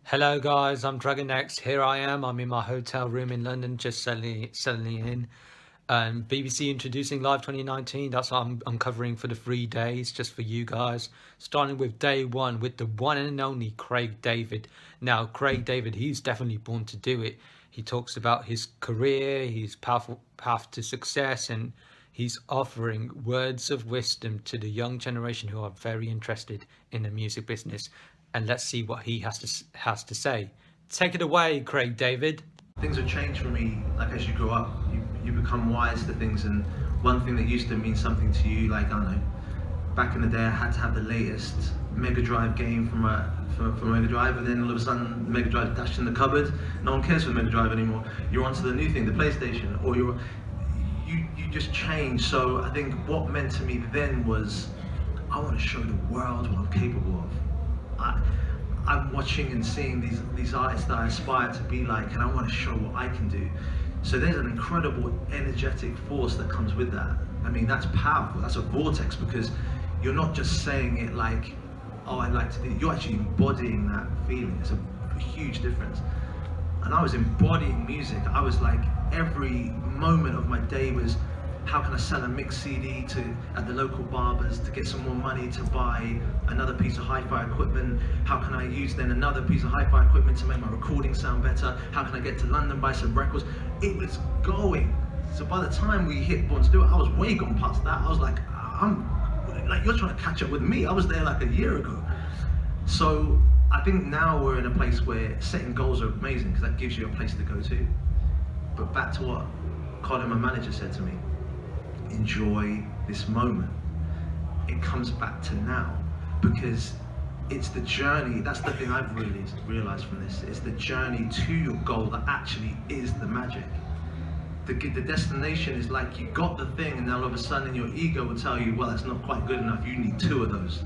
Hello guys, I'm Dragon X. Here I am. I'm in my hotel room in London, just settling in. BBC introducing Live 2019. That's what I'm covering for the 3 days, just for you guys. Starting with day one with the one and only Craig David. Now, Craig David, he's definitely born to do it. He talks about his career, his powerful path to success, and he's offering words of wisdom to the young generation who are very interested in the music business. And let's see what he has to say. Take it away, Craig David. Things have changed for me. Like as you grow up, you become wise to things, and one thing that used to mean something to you, like I don't know, back in the day, I had to have the latest Mega Drive game from Mega Drive, and then all of a sudden Mega Drive dashed in the cupboard. No one cares for Mega Drive anymore. You're onto the new thing, the PlayStation, or you just change. So I think what meant to me then was, I want to show the world what I'm capable of. I'm watching and seeing these artists that I aspire to be like, and I want to show what I can do. So there's an incredible energetic force that comes with that. I mean, that's powerful. That's a vortex, because you're not just saying it like, oh, I'd like to do it. You're actually embodying that feeling. It's a huge difference. And I was embodying music. I was like, every moment of my day was, how can I sell a mix CD at the local barbers to get some more money to buy another piece of hi-fi equipment? How can I use then another piece of hi-fi equipment to make my recording sound better? How can I get to London, buy some records? It was going. So by the time we hit Born to Do It, I was way gone past that. I was like, you're trying to catch up with me. I was there like a year ago. So I think now we're in a place where setting goals are amazing, because that gives you a place to go to. But back to what Colin, my manager, said to me, enjoy this moment. It comes back to now, because it's the journey. That's the thing I've really realized from this. It's the journey to your goal that actually is the magic. The destination is like, you got the thing, and then all of a sudden your ego will tell you, well, that's not quite good enough. You need 2 of those.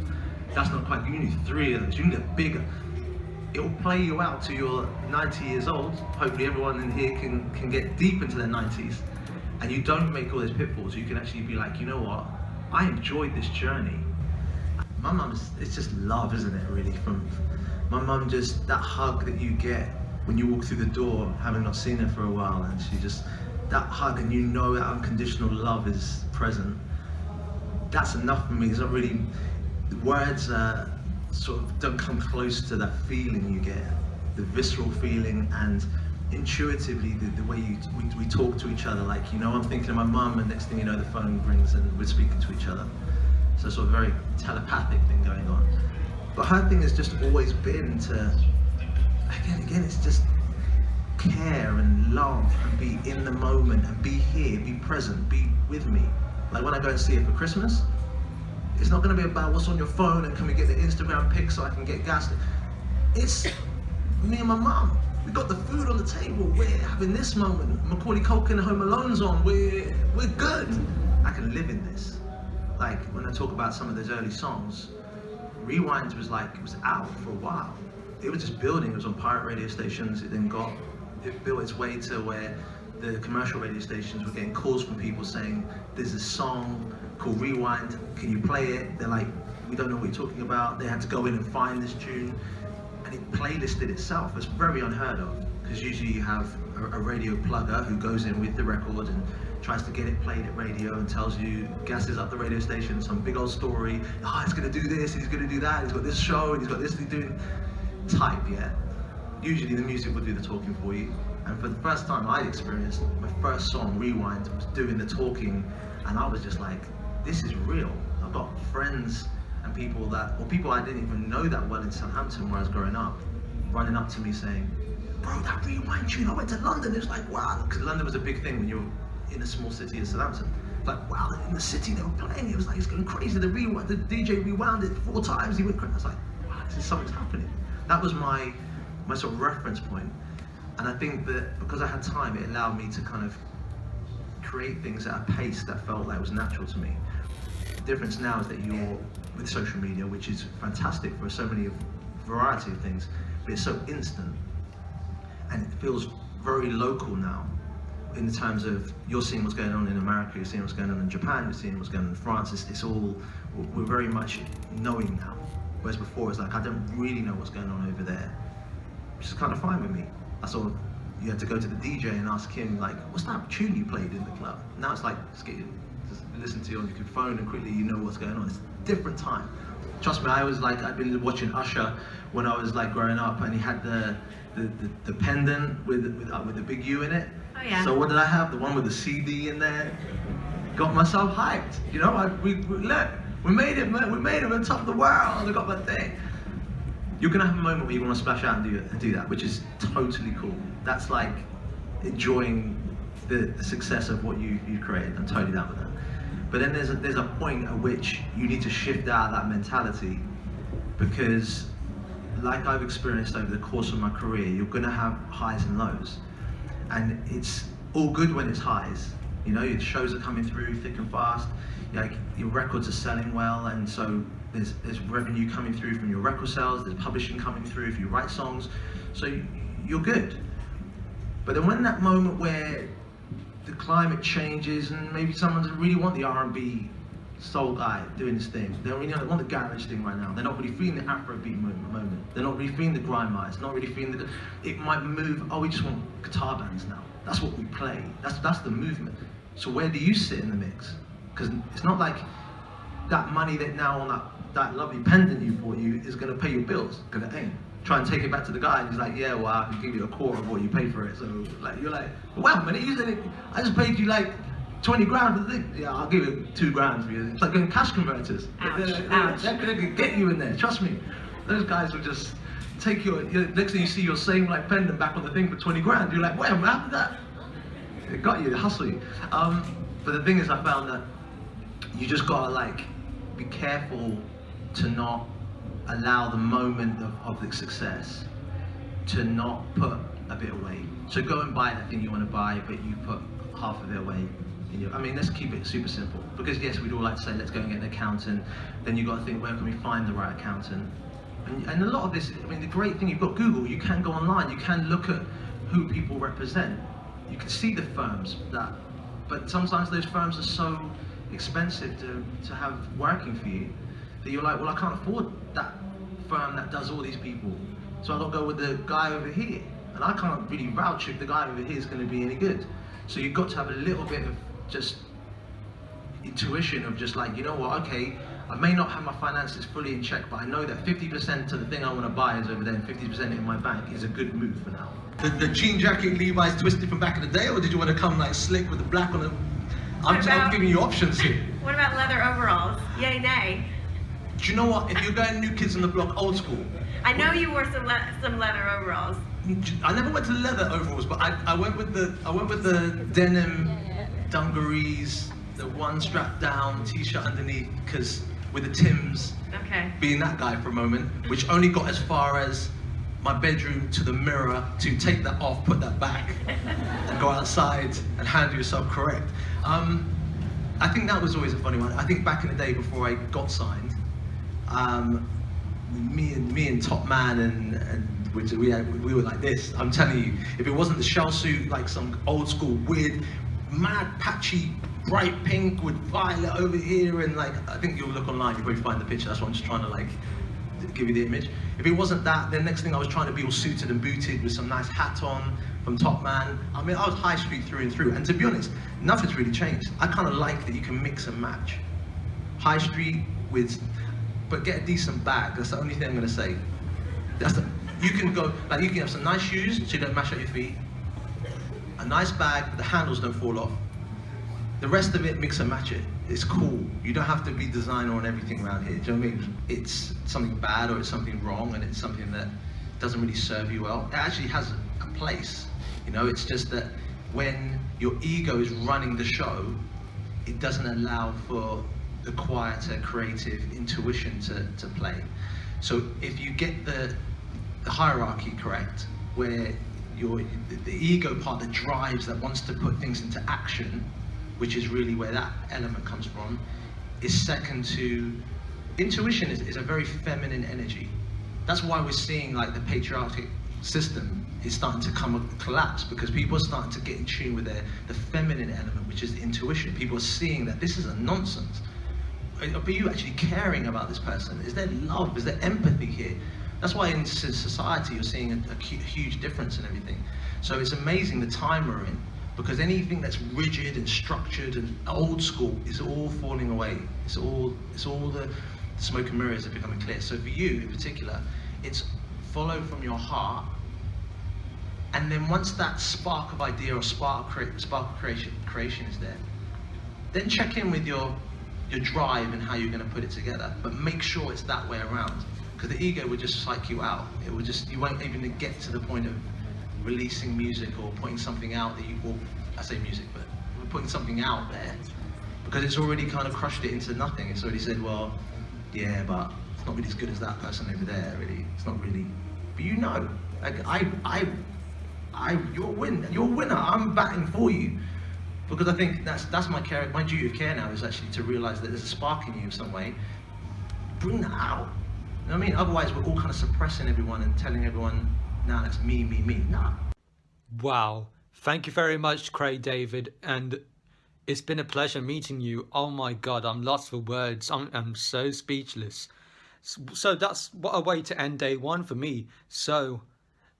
That's not quite good. You need 3 of those. You need a bigger. It will play you out to your 90 years old. Hopefully everyone in here can get deep into their 90s. And you don't make all those pitfalls. You can actually be like, you know what? I enjoyed this journey. My mum's, it's just love, isn't it, really? From my mum, just that hug that you get when you walk through the door, having not seen her for a while, and she just, that hug, and you know that unconditional love is present. That's enough for me. It's not really, words sort of don't come close to that feeling you get, the visceral feeling, and intuitively the way we talk to each other. Like, you know, I'm thinking of my mum, and next thing you know, the phone rings and we're speaking to each other. So sort of very telepathic thing going on. But her thing has just always been to, again, it's just care and love and be in the moment and be here, be present, be with me. Like when I go and see her for Christmas, it's not going to be about what's on your phone and can we get the Instagram pic so I can get gas. It's me and my mum. We got the food on the table. We're having this moment. Macaulay Culkin, Home Alone's on. We're good. I can live in this. Like when I talk about some of those early songs, Rewind was like, it was out for a while. It was just building. It was on pirate radio stations. It built its way to where the commercial radio stations were getting calls from people saying, there's a song called Rewind, can you play it? They're like, we don't know what you're talking about. They had to go in and find this tune, and it playlisted itself. It's very unheard of, because usually you have a radio plugger who goes in with the record and tries to get it played at radio and tells you, gasses up the radio station, some big old story, oh, he's gonna do this, he's gonna do that, he's got this show, and he's got this, he's doing type, yeah? Usually the music will do the talking for you. And for the first time I experienced, my first song, Rewind, was doing the talking, and I was just like, this is real. I've got friends and people I didn't even know that well in Southampton where I was growing up, running up to me saying, bro, that Rewind tune, I went to London. It was like, wow, because London was a big thing when you're in a small city of Southampton. Like, wow, in the city they were playing, it was like, it's going crazy. The DJ rewound it 4 times, he went crazy. I was like, wow, something's happening. That was my sort of reference point. And I think that because I had time, it allowed me to kind of create things at a pace that felt like it was natural to me. The difference now is that you're with social media, which is fantastic for so many variety of things, but it's so instant. And it feels very local now, in the terms of you're seeing what's going on in America, you're seeing what's going on in Japan, you're seeing what's going on in France. It's all, we're very much knowing now. Whereas before it's like, I don't really know what's going on over there. which is kind of fine with me. I sort of, you had to go to the DJ and ask him, like, what's that tune you played in the club? Now it's like, just listen to you on your phone and quickly you know what's going on. It's a different time. Trust me, I've been watching Usher when I was like growing up, and he had the pendant with the big U in it. Oh yeah. So what did I have? The one with the CD in there. Got myself hyped. You know, look, we made it, man. We made it on top of the world. I got my thing. You're gonna have a moment where you want to splash out and do that, which is totally cool. That's like enjoying the success of what you created. I'm totally down with that. But then there's a point at which you need to shift out of that mentality, because like I've experienced over the course of my career, you're gonna have highs and lows. And it's all good when it's highs. You know, your shows are coming through thick and fast, like your records are selling well, and so there's revenue coming through from your record sales, there's publishing coming through if you write songs, so you're good. But then when that moment where the climate changes and maybe someone doesn't really want the R&B soul guy doing his thing, they don't really want the garage thing right now, they're not really feeling the Afrobeat moment, they're not really feeling the grime it's not really feeling it might move, oh, we just want guitar bands now, that's what we play, that's the movement. So where do you sit in the mix? Because it's not like that money that now on that lovely pendant you bought you is going to pay your bills, because it ain't. Try and take it back to the guy and he's like, yeah, well, I can give you a quarter of what you paid for it. So like, you're like, wow, man, I just paid you like 20 grand for the thing. Yeah, I'll give you 2 grand for you. It's like going cash converters. Ouch. They're going to get you in there, trust me. Those guys will just take next thing you see your same like pendant back on the thing for 20 grand. You're like, wait, what happened to that? It got you, they hustle you. But the thing is, I found that you just gotta like be careful to not allow the moment of the success to not put a bit away. So go and buy that thing you want to buy, but you put half of it away. Let's keep it super simple. Because yes, we'd all like to say, let's go and get an accountant. Then you've got to think, where can we find the right accountant? And a lot of this, the great thing, you've got Google, you can go online, you can look at who people represent. You can see the firms but sometimes those firms are so expensive to have working for you that you're like, well, I can't afford that firm that does all these people, so I'll go with the guy over here, and I can't really vouch if the guy over here is going to be any good. So you've got to have a little bit of just intuition of just like, you know what, okay, I may not have my finances fully in check, but I know that 50% of the thing I want to buy is over there and 50% in my bank is a good move for now. The jean jacket Levi's twisted from back in the day, or did you want to come like slick with the black on the... I'm giving you options here. What about leather overalls? Yay, nay. Do you know what? If you're going New Kids on the Block old school... I know you wore some leather overalls. I never went to leather overalls, but I went with the denim dungarees, the one strapped down t-shirt underneath, because with the Timbs, okay, being that guy for a moment, which only got as far as my bedroom to the mirror to take that off, put that back, and go outside and handle yourself correct. I think that was always a funny one. I think back in the day before I got signed, me and Top Man and we were like this. I'm telling you, if it wasn't the shell suit, like some old school weird, mad patchy, bright pink with violet over here, and like, I think you'll look online, you'll probably find the picture. That's what I'm just trying to like give you the image. If it wasn't that, then next thing I was trying to be all suited and booted with some nice hat on from Top Man. I mean, I was high street through and through. And to be honest, nothing's really changed. I kind of like that you can mix and match. High street but get a decent bag. That's the only thing I'm gonna say. You can go, like you can have some nice shoes so you don't mash out your feet. A nice bag, but the handles don't fall off. The rest of it, mix and match it. It's cool. You don't have to be designer on everything around here. Do you know what I mean? It's something bad or it's something wrong and it's something that doesn't really serve you well. It actually has a place. It's just that when your ego is running the show, it doesn't allow for the quieter, creative intuition to play. So if you get the hierarchy correct, where the ego part that drives, that wants to put things into action, which is really where that element comes from, is second to intuition. Is a very feminine energy. That's why we're seeing like the patriarchal system is starting to collapse, because people are starting to get in tune with the feminine element, which is intuition. People are seeing that this is a nonsense. Are you actually caring about this person? Is there love? Is there empathy here? That's why in society you're seeing a huge difference in everything. So it's amazing the time we're in, because anything that's rigid and structured and old school is all falling away. It's all the smoke and mirrors are becoming clear. So for you in particular, it's follow from your heart, and then once that spark of idea or spark of creation is there, then check in with your drive and how you're going to put it together. But make sure it's that way around, because the ego would just psych you out. It would just, you won't even get to the point of releasing music or putting something out that you, or I say music, but putting something out there, because it's already kind of crushed it into nothing. It's already said, well, yeah, but it's not really as good as that person over there. Really, it's not really. But you know, like you're a winner. I'm batting for you, because I think that's my care. My duty of care now is actually to realise that there's a spark in you in some way. Bring that out. You know what I mean? Otherwise, we're all kind of suppressing everyone and telling everyone, nah, that's me, me, me. Nah. Wow. Thank you very much, Craig David. And it's been a pleasure meeting you. Oh my God, I'm lost for words. I'm so speechless. So that's what a way to end day one for me. So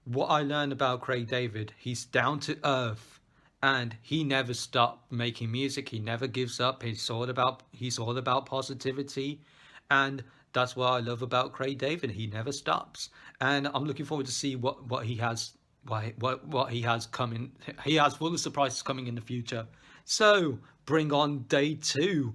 what I learned about Craig David, he's down to earth and he never stopped making music. He never gives up. He's all about positivity, and that's what I love about Craig David. He never stops, and I'm looking forward to see what he has what he has coming. He has full of surprises coming in the future. So bring on day two